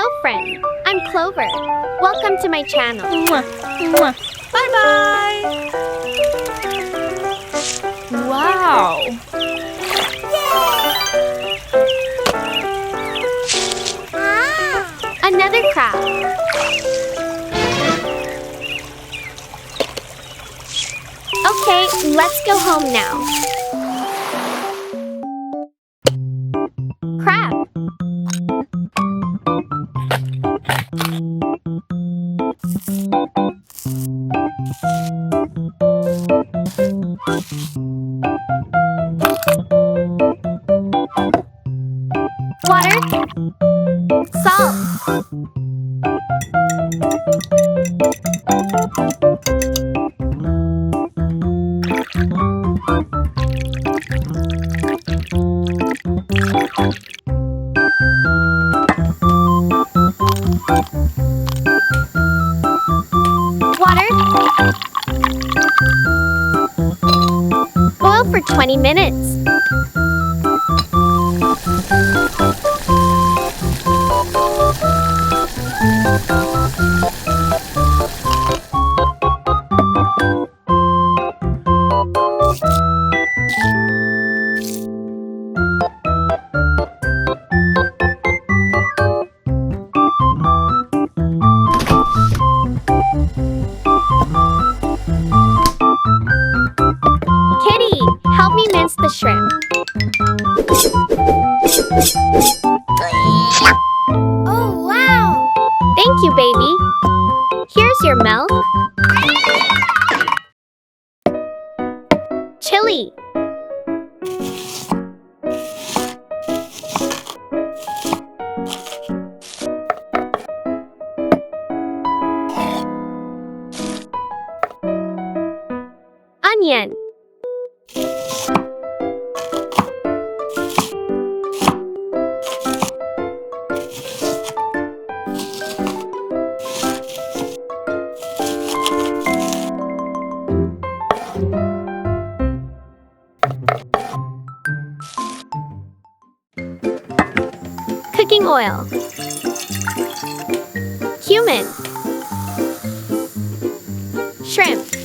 girlfriend. I'm Clover. Welcome to my channel. Bye-bye! Wow! Another crab. Okay, let's go home now. Crab. Water. Salt. Water. Boil for 20 minutes. Kitty, help me mince the shrimp. Oh, wow! Thank you, baby. Here's your milk. Chili. Onion. Cooking oil. Cumin. Shrimp.